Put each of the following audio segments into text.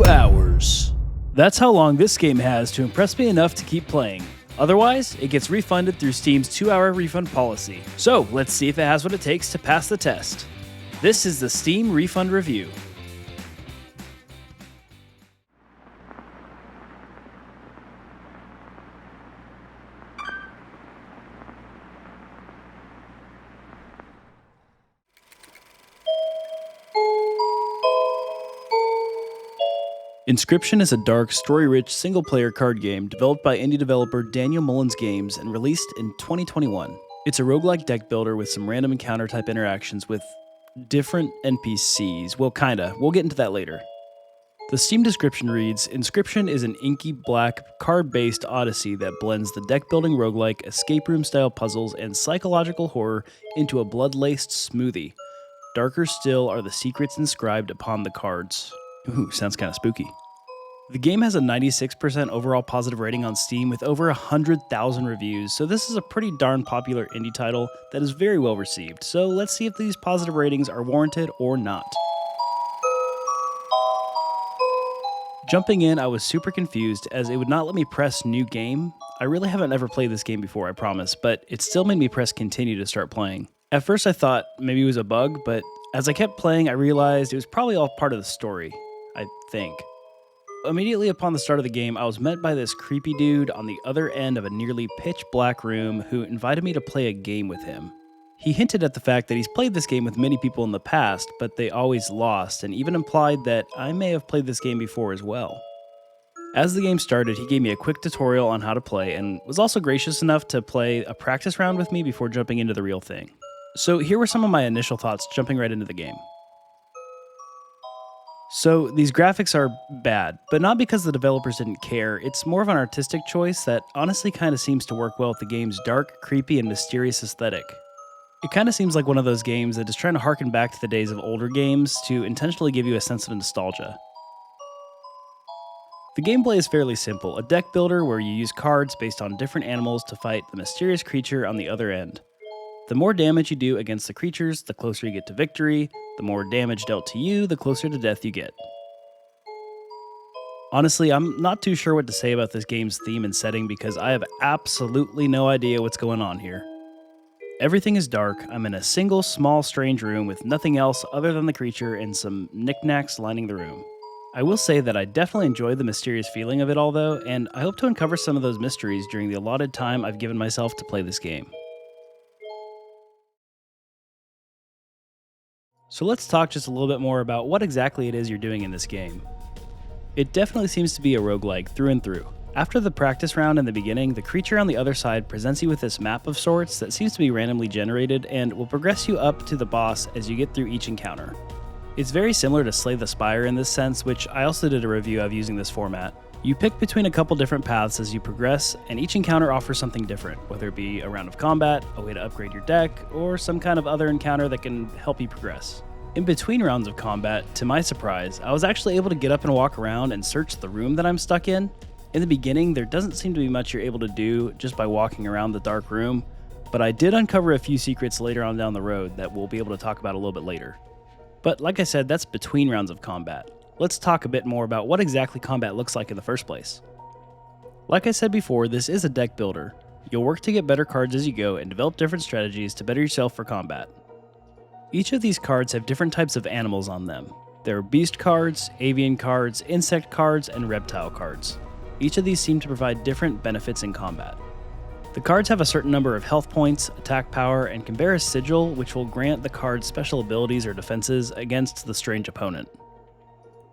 hours. That's how long this game has to impress me enough to keep playing. Otherwise, it gets refunded through Steam's 2-hour refund policy. So let's see if it has what it takes to pass the test. This is the Steam Refund Review. Inscryption is a dark, story-rich, single-player card game developed by indie developer Daniel Mullins Games and released in 2021. It's a roguelike deck builder with some random encounter-type interactions with different NPCs. Well, kinda. We'll get into that later. The Steam description reads, Inscryption is an inky black, card-based odyssey that blends the deck-building roguelike, escape room-style puzzles, and psychological horror into a blood-laced smoothie. Darker still are the secrets inscribed upon the cards. Ooh, sounds kinda spooky. The game has a 96% overall positive rating on Steam with over 100,000 reviews, so this is a pretty darn popular indie title that is very well received. So let's see if these positive ratings are warranted or not. Jumping in, I was super confused as it would not let me press new game. I really haven't ever played this game before, I promise, but it still made me press continue to start playing. At first I thought maybe it was a bug, but as I kept playing I realized it was probably all part of the story, I think. Immediately upon the start of the game, I was met by this creepy dude on the other end of a nearly pitch black room who invited me to play a game with him. He hinted at the fact that he's played this game with many people in the past, but they always lost, and even implied that I may have played this game before as well. As the game started, he gave me a quick tutorial on how to play, and was also gracious enough to play a practice round with me before jumping into the real thing. So here were some of my initial thoughts jumping right into the game. So these graphics are bad, but not because the developers didn't care. It's more of an artistic choice that honestly kind of seems to work well with the game's dark, creepy, and mysterious aesthetic. It kind of seems like one of those games that is trying to harken back to the days of older games to intentionally give you a sense of nostalgia. The gameplay is fairly simple, a deck builder where you use cards based on different animals to fight the mysterious creature on the other end. The more damage you do against the creatures, the closer you get to victory. The more damage dealt to you, the closer to death you get. Honestly, I'm not too sure what to say about this game's theme and setting because I have absolutely no idea what's going on here. Everything is dark. I'm in a single, small, strange room with nothing else other than the creature and some knickknacks lining the room. I will say that I definitely enjoy the mysterious feeling of it all though, and I hope to uncover some of those mysteries during the allotted time I've given myself to play this game. So let's talk just a little bit more about what exactly it is you're doing in this game. It definitely seems to be a roguelike through and through. After the practice round in the beginning, the creature on the other side presents you with this map of sorts that seems to be randomly generated and will progress you up to the boss as you get through each encounter. It's very similar to Slay the Spire in this sense, which I also did a review of using this format. You pick between a couple different paths as you progress, and each encounter offers something different, whether it be a round of combat, a way to upgrade your deck, or some kind of other encounter that can help you progress. In between rounds of combat, to my surprise, I was actually able to get up and walk around and search the room that I'm stuck in. In the beginning, there doesn't seem to be much you're able to do just by walking around the dark room, but I did uncover a few secrets later on down the road that we'll be able to talk about a little bit later. But like I said, that's between rounds of combat. Let's talk a bit more about what exactly combat looks like in the first place. Like I said before, this is a deck builder. You'll work to get better cards as you go and develop different strategies to better yourself for combat. Each of these cards have different types of animals on them. There are beast cards, avian cards, insect cards, and reptile cards. Each of these seem to provide different benefits in combat. The cards have a certain number of health points, attack power, and can bear a sigil which will grant the card special abilities or defenses against the strange opponent.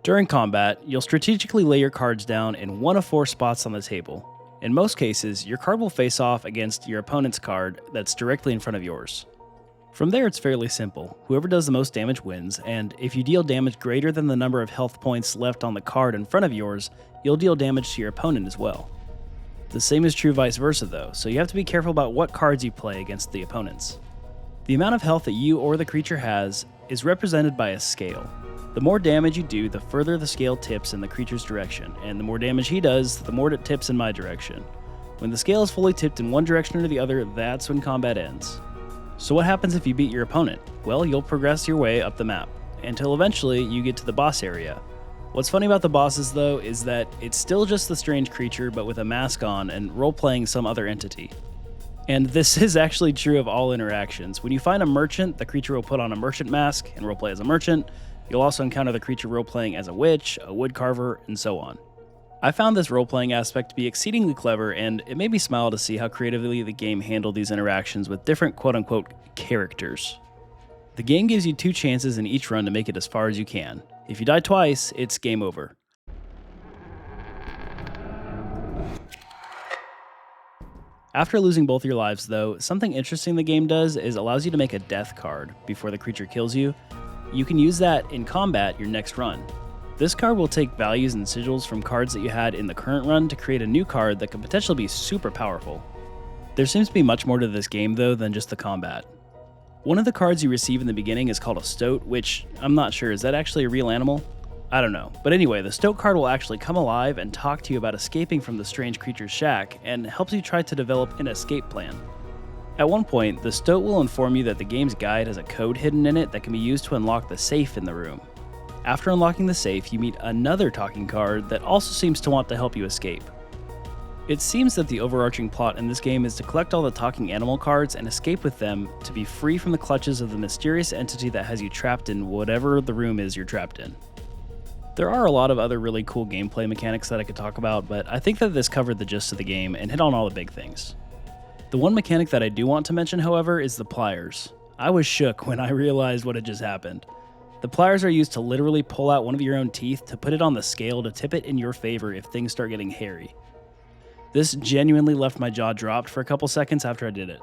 During combat, you'll strategically lay your cards down in one of 4 spots on the table. In most cases, your card will face off against your opponent's card that's directly in front of yours. From there, it's fairly simple. Whoever does the most damage wins, and if you deal damage greater than the number of health points left on the card in front of yours, you'll deal damage to your opponent as well. The same is true vice versa though, so you have to be careful about what cards you play against the opponents. The amount of health that you or the creature has is represented by a scale. The more damage you do, the further the scale tips in the creature's direction, and the more damage he does, the more it tips in my direction. When the scale is fully tipped in one direction or the other, that's when combat ends. So what happens if you beat your opponent? Well, you'll progress your way up the map, until eventually you get to the boss area. What's funny about the bosses, though, is that it's still just the strange creature, but with a mask on and role-playing some other entity. And this is actually true of all interactions. When you find a merchant, the creature will put on a merchant mask and roleplay as a merchant. You'll also encounter the creature roleplaying as a witch, a woodcarver, and so on. I found this role-playing aspect to be exceedingly clever, and it made me smile to see how creatively the game handled these interactions with different quote-unquote characters. The game gives you 2 chances in each run to make it as far as you can. If you die twice, it's game over. After losing both your lives, though, something interesting the game does is allows you to make a death card before the creature kills you. You can use that in combat your next run. This card will take values and sigils from cards that you had in the current run to create a new card that could potentially be super powerful. There seems to be much more to this game, though, than just the combat. One of the cards you receive in the beginning is called a stoat, which I'm not sure, is that actually a real animal? I don't know. But anyway, the stoat card will actually come alive and talk to you about escaping from the strange creature's shack, and helps you try to develop an escape plan. At one point, the stoat will inform you that the game's guide has a code hidden in it that can be used to unlock the safe in the room. After unlocking the safe, you meet another talking card that also seems to want to help you escape. It seems that the overarching plot in this game is to collect all the talking animal cards and escape with them to be free from the clutches of the mysterious entity that has you trapped in whatever the room is you're trapped in. There are a lot of other really cool gameplay mechanics that I could talk about, but I think that this covered the gist of the game and hit on all the big things. The one mechanic that I do want to mention, however, is the pliers. I was shook when I realized what had just happened. The pliers are used to literally pull out one of your own teeth to put it on the scale to tip it in your favor if things start getting hairy. This genuinely left my jaw dropped for a couple seconds after I did it.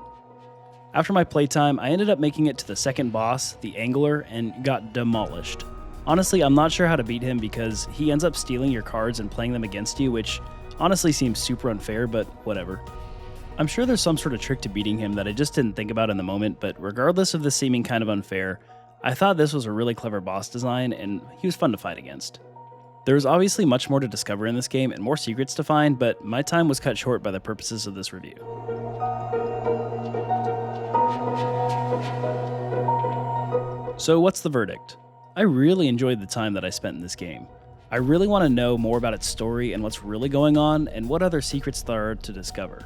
After my playtime, I ended up making it to the second boss, the Angler, and got demolished. Honestly, I'm not sure how to beat him because he ends up stealing your cards and playing them against you, which honestly seems super unfair, but whatever. I'm sure there's some sort of trick to beating him that I just didn't think about in the moment, but regardless of this seeming kind of unfair, I thought this was a really clever boss design and he was fun to fight against. There's obviously much more to discover in this game and more secrets to find, but my time was cut short by the purposes of this review. So what's the verdict? I really enjoyed the time that I spent in this game. I really want to know more about its story and what's really going on and what other secrets there are to discover.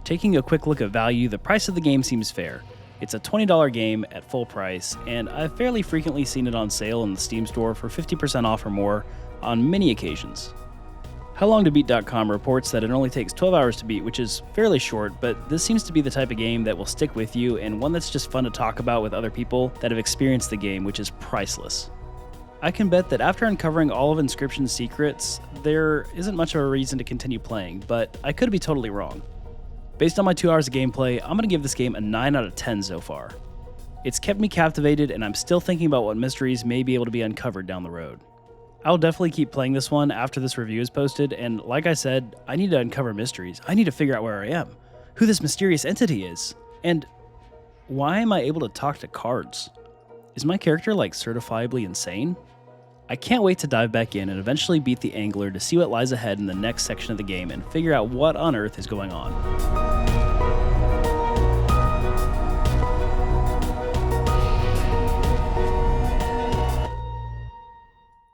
Taking a quick look at value, the price of the game seems fair. It's a $20 game at full price, and I've fairly frequently seen it on sale in the Steam store for 50% off or more on many occasions. HowLongToBeat.com reports that it only takes 12 hours to beat, which is fairly short, but this seems to be the type of game that will stick with you and one that's just fun to talk about with other people that have experienced the game, which is priceless. I can bet that after uncovering all of Inscryption's secrets, there isn't much of a reason to continue playing, but I could be totally wrong. Based on my 2 hours of gameplay, I'm going to give this game a 9 out of 10 so far. It's kept me captivated, and I'm still thinking about what mysteries may be able to be uncovered down the road. I'll definitely keep playing this one after this review is posted, and like I said, I need to uncover mysteries. I need to figure out where I am, who this mysterious entity is, and why am I able to talk to cards? Is my character like certifiably insane? I can't wait to dive back in and eventually beat the Angler to see what lies ahead in the next section of the game and figure out what on earth is going on.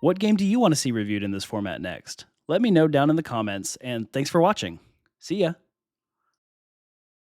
What game do you want to see reviewed in this format next? Let me know down in the comments, and thanks for watching. See ya!